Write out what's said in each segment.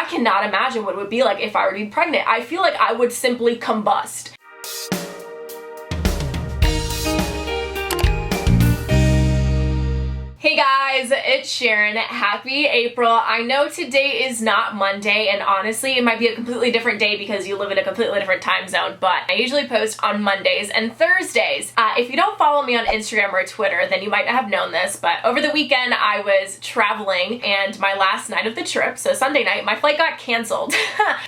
cannot imagine what it would be like if I were to be pregnant. I feel like I would simply combust. Hey guys, it's Sharon. Happy April. I know today is not Monday, and honestly it might be a completely different day because you live in a completely different time zone, but I usually post on Mondays and Thursdays. If you don't follow me on Instagram or Twitter, then you might not have known this, but over the weekend I was traveling, and my last night of the trip, so Sunday night, my flight got canceled.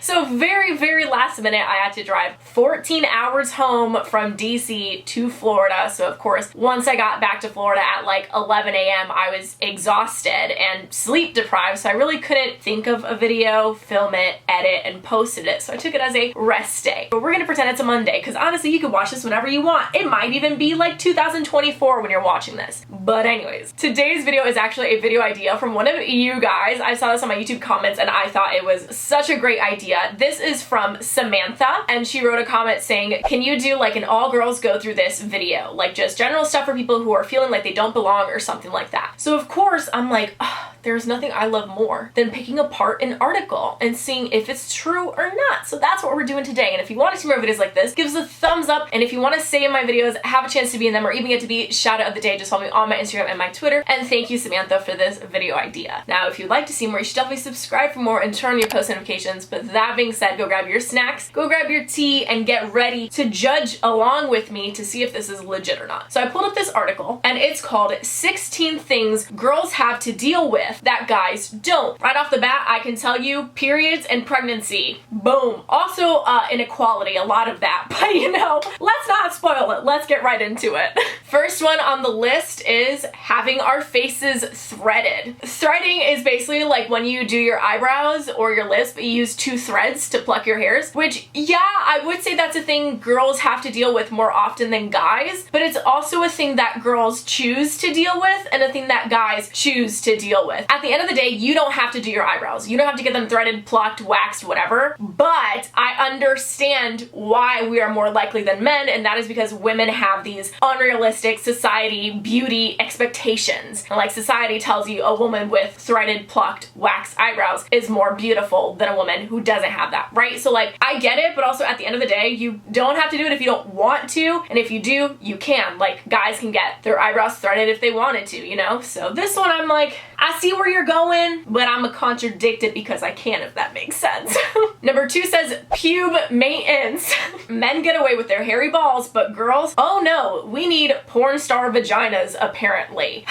So very last minute I had to drive 14 hours home from DC to Florida. So of course, once I got back to Florida at like 11 a.m. I was exhausted and sleep deprived, so I really couldn't think of a video, film it, edit, and posted it. So I took it as a rest day. But we're gonna pretend it's a Monday, because honestly, you can watch this whenever you want. It might even be like 2024 when you're watching this. But anyways, today's video is actually a video idea from one of you guys. I saw this on my YouTube comments and I thought it was such a great idea. This is from Samantha, and she wrote a comment saying, can you do like an all girls go through this video? Like just general stuff for people who are feeling like they don't belong or something like that. So of course I'm like, there's nothing I love more than picking apart an article and seeing if it's true or not. So that's what we're doing today. And if you want to see more videos like this, give us a thumbs up. And if you want to stay in my videos, have a chance to be in them, or even get to be shout out of the day, just follow me on my Instagram and my Twitter. And thank you, Samantha, for this video idea. Now, if you'd like to see more, you should definitely subscribe for more and turn on your post notifications. But that being said, go grab your snacks, go grab your tea, and get ready to judge along with me to see if this is legit or not. So I pulled up this article, and it's called 16 Things Girls Have to Deal With that guys don't. Right off the bat, I can tell you periods and pregnancy. Boom. Also inequality, a lot of that. But you know, let's not spoil it. Let's get right into it. First one on the list is having our faces threaded. Threading is basically like when you do your eyebrows or your lips, but you use 2 threads to pluck your hairs, which yeah, I would say that's a thing girls have to deal with more often than guys, but it's also a thing that girls choose to deal with and a thing that guys choose to deal with. At the end of the day, you don't have to do your eyebrows. You don't have to get them threaded, plucked, waxed, whatever, but I understand why we are more likely than men, and that is because women have these unrealistic society beauty expectations. And like society tells you a woman with threaded, plucked, waxed eyebrows is more beautiful than a woman who doesn't have that, right? So like, I get it, but also at the end of the day, you don't have to do it if you don't want to, and if you do, you can. Like, guys can get their eyebrows threaded if they wanted to, you know? So this one, I'm like, I see where you're going, but I'm a contradict it because I can, if that makes sense. Number 2 says pube maintenance. Men get away with their hairy balls, but girls, oh no, we need porn star vaginas apparently.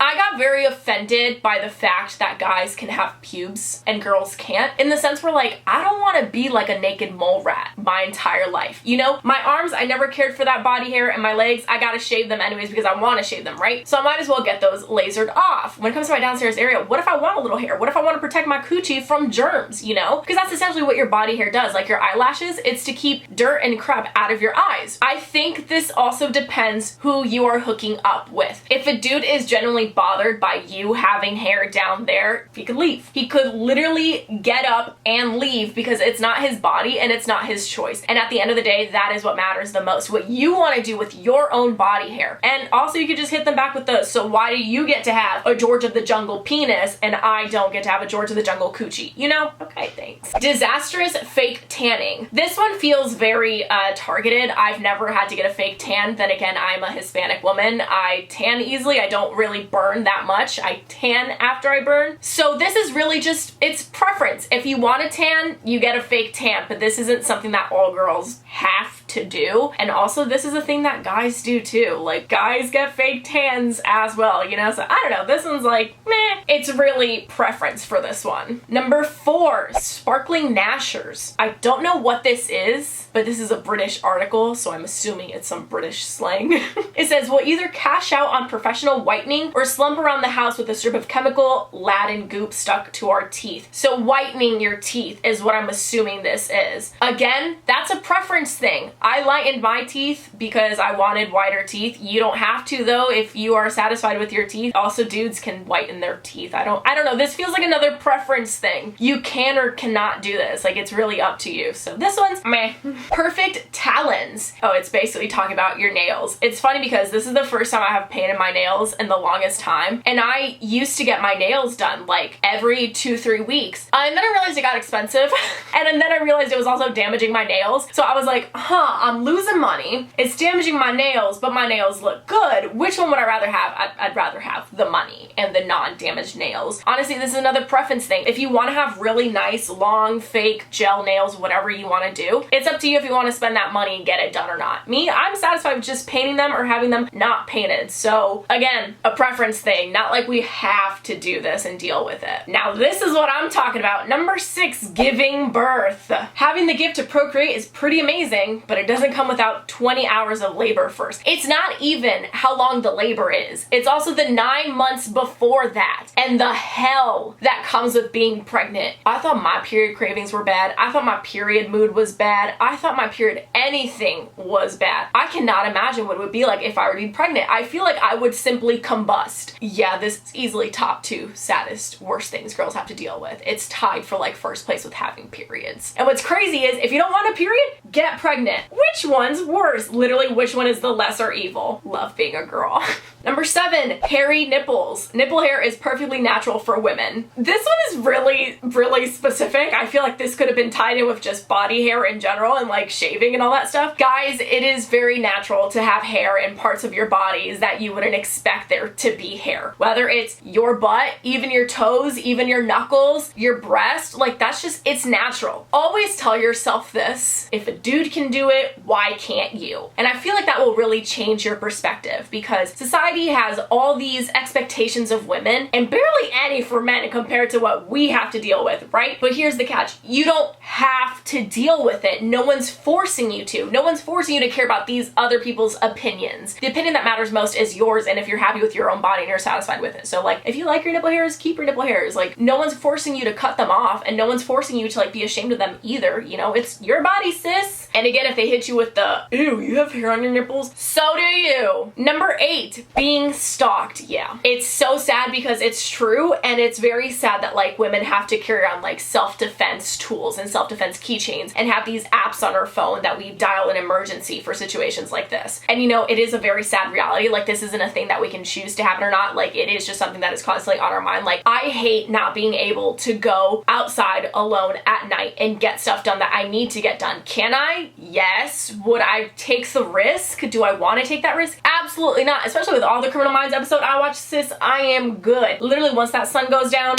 I got very offended by the fact that guys can have pubes and girls can't, in the sense where like, I don't want to be like a naked mole rat my entire life. You know, my arms, I never cared for that body hair, and my legs, I gotta shave them anyways because I want to shave them, right? So I might as well get those lasered off. When it comes to my downstairs area, what if I want a little hair? What if I want to protect my coochie from germs, you know? Because that's essentially what your body hair does. Like your eyelashes, it's to keep dirt and crap out of your eyes. I think this also depends who you are hooking up with. If a dude is genuinely bothered by you having hair down there, he could leave. He could literally get up and leave because it's not his body and it's not his choice. And at the end of the day, that is what matters the most. What you want to do with your own body hair. And also you could just hit them back with those. So why do you get to have a George of the Jungle penis and I don't get to have a George of the Jungle coochie? You know? Okay, thanks. Disastrous fake tanning. This one feels very targeted. I've never had to get a fake tan. Then again, I'm a Hispanic woman. I tan easily. I don't really burn that much. I tan after I burn. So this is really just, it's preference. If you want a tan, you get a fake tan, but this isn't something that all girls have to do. And also this is a thing that guys do too. Like guys get fake tans as well, you know? So I don't know, this one's like, meh. It's really preference for this one. Number 4, sparkling gnashers. I don't know what this is, but this is a British article, so I'm assuming it's some British slang. It says, we'll either cash out on professional whitening or slump around the house with a strip of chemical Latin goop stuck to our teeth. So whitening your teeth is what I'm assuming this is. Again, that's a preference thing. I lightened my teeth because I wanted whiter teeth. You don't have to though if you are satisfied with your teeth. Also, dudes can whiten their teeth. I don't know. This feels like another preference thing. You can or cannot do this. Like, it's really up to you. So this one's meh. Perfect talons. Oh, it's basically talking about your nails. It's funny because this is the first time I have pain in my nails in the longest time. And I used to get my nails done like every 2-3 weeks. And then I realized it got expensive. and then I realized it was also damaging my nails. So I was like, I'm losing money. It's damaging my nails, but my nails look good. Which one would I rather have? I'd rather have the money and the non-damaged nails. Honestly, this is another preference thing. If you want to have really nice, long, fake gel nails, whatever you want to do, it's up to you if you want to spend that money and get it done or not. Me, I'm satisfied with just painting them or having them not painted. So again, a preference thing, not like we have to do this and deal with it. Now, this is what I'm talking about. Number 6, giving birth. Having the gift to procreate is pretty amazing, but it doesn't come without 20 hours of labor first. It's not even how long the labor is. It's also the 9 months before that and the hell that comes with being pregnant. I thought my period cravings were bad. I thought my period mood was bad. I thought my period anything was bad. I cannot imagine what it would be like if I were to be pregnant. I feel like I would simply combust. Yeah, this is easily top 2 saddest, worst things girls have to deal with. It's tied for like first place with having periods. And what's crazy is if you don't want a period, get pregnant. Which one's worse? Literally, which one is the lesser evil? Love being a girl. Number 7, hairy nipples. Nipple hair is perfectly natural for women. This one is really specific. I feel like this could have been tied in with just body hair in general and like shaving and all that stuff. Guys, it is very natural to have hair in parts of your bodies that you wouldn't expect there to be hair. Whether it's your butt, even your toes, even your knuckles, your breast, like that's just, it's natural. Always tell yourself this: if a dude can do it, why can't you? And I feel like that will really change your perspective because society has all these expectations of women and barely any for men compared to what we have to deal with, right? But here's the catch. You don't have to deal with it. No one's forcing you to. No one's forcing you to care about these other people's opinions. The opinion that matters most is yours, and if you're happy with your own body and you're satisfied with it. So like, if you like your nipple hairs, keep your nipple hairs. Like, no one's forcing you to cut them off, and no one's forcing you to like be ashamed of them either. You know, it's your body, sis. And again, if they hit you with the, ew, you have hair on your nipples, so do you. Number 8, being stalked. Yeah, it's so sad because it's true, and it's very sad that like women have to carry on like self-defense tools and self-defense keychains and have these apps on our phone that we dial an emergency for situations like this. And you know, it is a very sad reality. Like, this isn't a thing that we can choose to happen or not. Like, it is just something that is constantly on our mind. Like, I hate not being able to go outside alone at night and get stuff done that I need to get done. Can I? Yes. Would I take the risk? Do I want to take that risk? Absolutely not. Especially with all the Criminal Minds episode I watched, sis, I am good. Literally, once that sun goes down,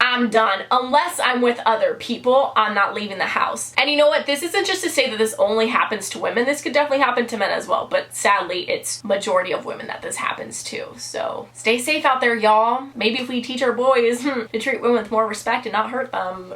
I'm done. Unless I'm with other people, I'm not leaving the house. And you know what? This isn't just to say that this only happens to women. This could definitely happen to men as well. But sadly, it's majority of women that this happens to. So stay safe out there, y'all. Maybe if we teach our boys to treat women with more respect and not hurt them.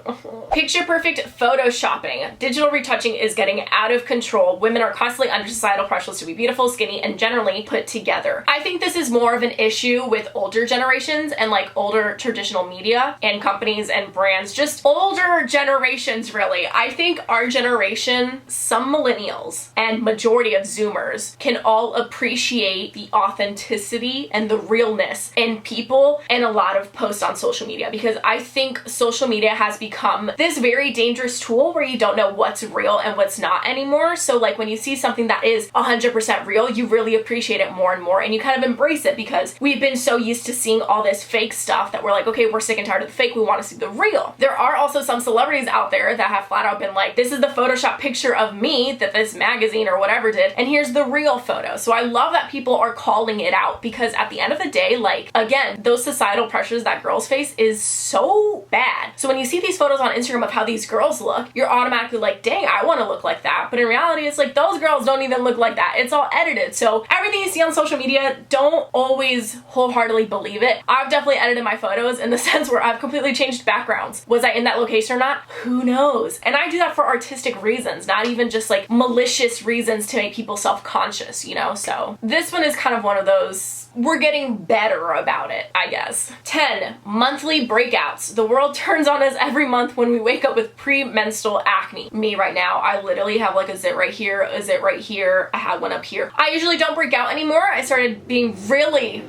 Picture perfect photoshopping. Digital retouching is getting out of control. Women are constantly under societal pressures to be beautiful, skinny, and generally put together. I think this is more of an issue with older generations and like older traditional media and companies and brands, just older generations really. I think our generation, some millennials and majority of Zoomers can all appreciate the authenticity and the realness in people and a lot of posts on social media, because I think social media has become this very dangerous tool where you don't know what's real and what's not anymore. So like when you see something that is 100% real, you really appreciate it more and more, and you kind of embrace it because we've been so used to seeing all this fake stuff that we're like, okay, we're sick and tired of the fake. We want to see the real. There are also some celebrities out there that have flat out been like, this is the Photoshop picture of me that this magazine or whatever did, and here's the real photo. So I love that people are calling it out, because at the end of the day, like, again, those societal pressures that girls face is so bad. So when you see these photos on Instagram of how these girls look, you're automatically like, dang, I want to look like that. But in reality, it's like, those girls don't even look like that. It's all edited. So everything you see on social media, don't always wholeheartedly believe it. I've definitely edited my photos in the sense where I've completely completely changed backgrounds. Was I in that location or not? Who knows? And I do that for artistic reasons, not even just like malicious reasons to make people self-conscious, you know? So this one is kind of one of those, we're getting better about it, I guess. 10, monthly breakouts. The world turns on us every month when we wake up with premenstrual acne. Me right now, I literally have like a zit right here, a zit right here, I had one up here. I usually don't break out anymore. I started being really...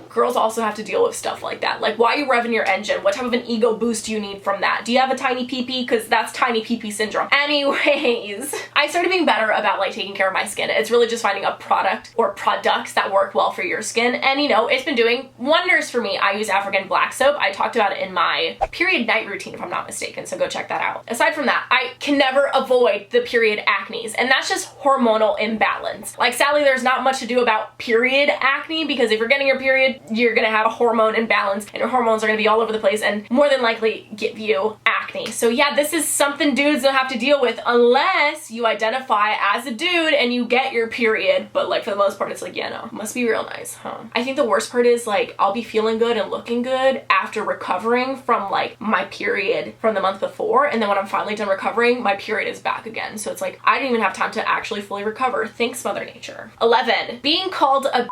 Girls also have to deal with stuff like that. Like, why are you revving your engine? What type of an ego boost do you need from that? Do you have a tiny pee-pee? Because that's tiny pee-pee syndrome. Anyways, I started being better about like taking care of my skin. It's really just finding a product or products that work well for your skin. And you know, it's been doing wonders for me. I use African black soap. I talked about it in my period night routine, if I'm not mistaken. So go check that out. Aside from that, I can never avoid the period acnes. And that's just hormonal imbalance. Like, sadly, there's not much to do about period acne, because if you're getting your period, you're gonna have a hormone imbalance and your hormones are gonna be all over the place and more than likely give you acne. So yeah, this is something dudes don't have to deal with unless you identify as a dude and you get your period. But like, for the most part, it's like, yeah, no, must be real nice, huh? I think the worst part is like, I'll be feeling good and looking good after recovering from like my period from the month before, and then when I'm finally done recovering, my period is back again. So it's like, I didn't even have time to actually fully recover. Thanks, Mother Nature. 11, being called a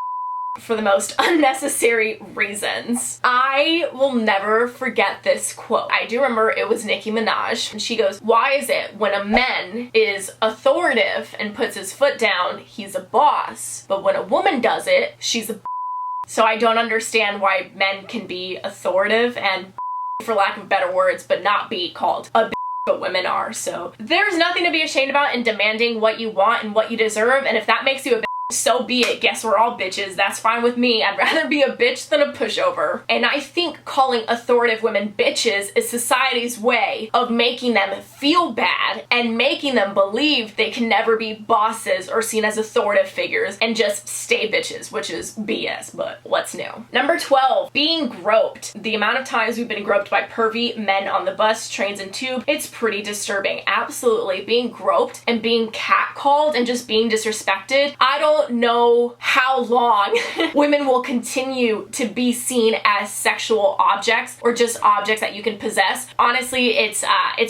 for the most unnecessary reasons. I will never forget this quote. I do remember it was Nicki Minaj, and she goes, "Why is it when a man is authoritative and puts his foot down, he's a boss, but when a woman does it, she's a So I don't understand why men can be authoritative and for lack of better words, but not be called a but women are. So there's nothing to be ashamed about in demanding what you want and what you deserve, and if that makes you a so be it. Guess we're all bitches. That's fine with me. I'd rather be a bitch than a pushover. And I think calling authoritative women bitches is society's way of making them feel bad and making them believe they can never be bosses or seen as authoritative figures and just stay bitches, which is BS, but what's new? Number 12, being groped. The amount of times we've been groped by pervy men on the bus, trains, and tube, it's pretty disturbing. Absolutely. Being groped and being catcalled and just being disrespected. I don't know how long women will continue to be seen as sexual objects or just objects that you can possess. Honestly, it's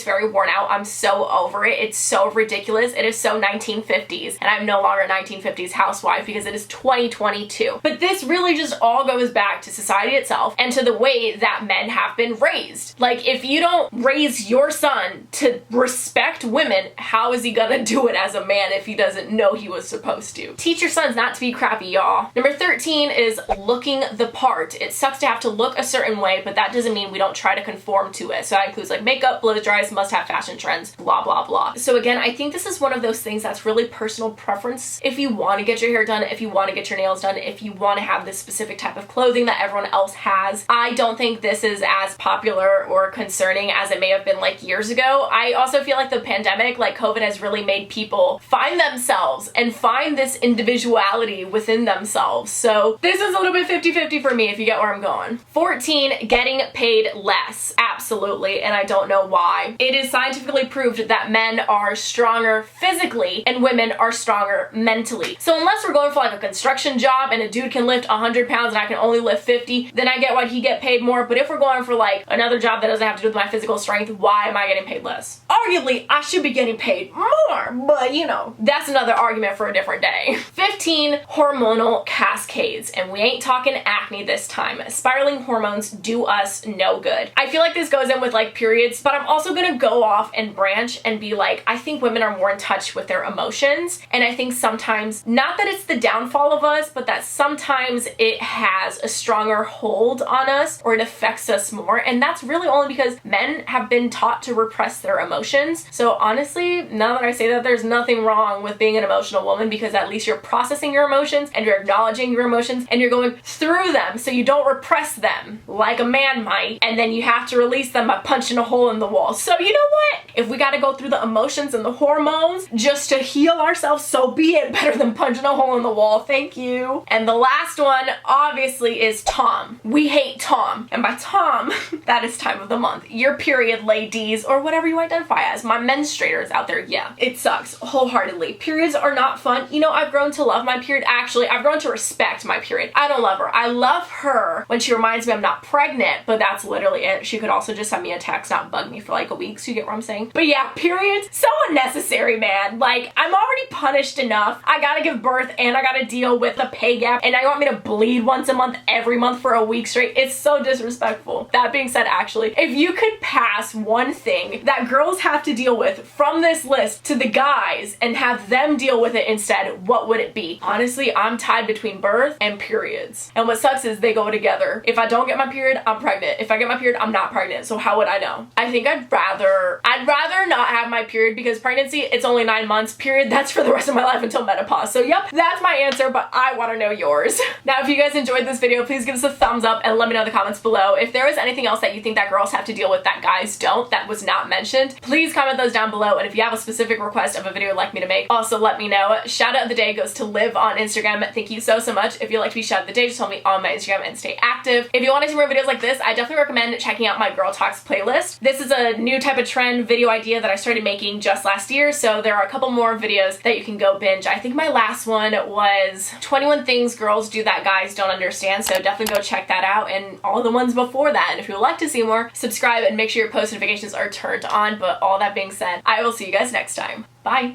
very worn out. I'm so over it. It's so ridiculous. It is so 1950s, and I'm no longer a 1950s housewife because it is 2022. But this really just all goes back to society itself and to the way that men have been raised. Like, if you don't raise your son to respect women, how is he gonna do it as a man if he doesn't know he was supposed to? Teach your sons not to be crappy, y'all. Number 13 is looking the part. It sucks to have to look a certain way, but that doesn't mean we don't try to conform to it. So that includes like makeup, blow dries, must have fashion trends, blah, blah, blah. So again, I think this is one of those things that's really personal preference. If you want to get your hair done, if you want to get your nails done, if you want to have this specific type of clothing that everyone else has, I don't think this is as popular or concerning as it may have been like years ago. I also feel like the pandemic, like COVID, has really made people find themselves and find this individuality within themselves. So this is a little bit 50-50 for me, if you get where I'm going. 14, getting paid less. Absolutely, and I don't know why. It is scientifically proved that men are stronger physically and women are stronger mentally. So unless we're going for like a construction job and a dude can lift 100 pounds and I can only lift 50, then I get why he get paid more. But if we're going for like another job that doesn't have to do with my physical strength, why am I getting paid less? Arguably, I should be getting paid more, but you know, that's another argument for a different day. 15, hormonal cascades, and we ain't talking acne this time. Spiraling hormones do us no good. I feel like this goes in with like periods, but I'm also gonna go off and branch and be like, I think women are more in touch with their emotions, and I think sometimes, not that it's the downfall of us, but that sometimes it has a stronger hold on us or it affects us more, and that's really only because men have been taught to repress their emotions. So honestly, now that I say that, there's nothing wrong with being an emotional woman, because at least you're processing your emotions and you're acknowledging your emotions and you're going through them so you don't repress them like a man might, and then you have to release them by punching a hole in the wall. So you know what? If we gotta go through the emotions and the hormones just to heal ourselves, so be it. Better than punching a hole in the wall. Thank you. And the last one obviously is Tom. We hate Tom, and by Tom that is time of the month. Your period ladies, or whatever you identify as. My menstruators out there, yeah, it sucks wholeheartedly. Periods are not fun. You know, I've grown to love my period. Actually, I've grown to respect my period. I don't love her. I love her when she reminds me I'm not pregnant, but that's literally it. She could also just send me a text, not bug me for like a week, so you get what I'm saying? But yeah, periods, so unnecessary, man. Like, I'm already punished enough. I gotta give birth and I gotta deal with the pay gap, and now you want me to bleed once a month, every month for a week straight? It's so disrespectful. That being said, actually, if you could pass one thing that girls have to deal with from this list to the guys and have them deal with it instead, what would it be? Honestly, I'm tied between birth and periods. And what sucks is they go together. If I don't get my period, I'm pregnant. If I get my period, I'm not pregnant. So how would I know? I think I'd rather not have my period, because pregnancy, it's only 9 months. Period, that's for the rest of my life until menopause. So yep, that's my answer, but I want to know yours. Now, if you guys enjoyed this video, please give us a thumbs up and let me know in the comments below. If there was anything else that you think that girls have to deal with that guys don't, that was not mentioned, please comment those down below. And if you have a specific request of a video you'd like me to make, also let me know. Shout out of the day goes to Liv on Instagram. Thank you so much. If you'd like to be shout out of the day, just tell me on my Instagram and stay active. If you want to see more videos like this, I definitely recommend checking out my Girl Talks playlist. This is a new type of trend video idea that I started making just last year, so there are a couple more videos that you can go binge. I think my last one was 21 things girls do that guys don't understand, so definitely go check that out, and all the ones before that. And if you would like to see more, subscribe and make sure your post notifications are turned on. But all that being said, I will see you guys next time. Bye!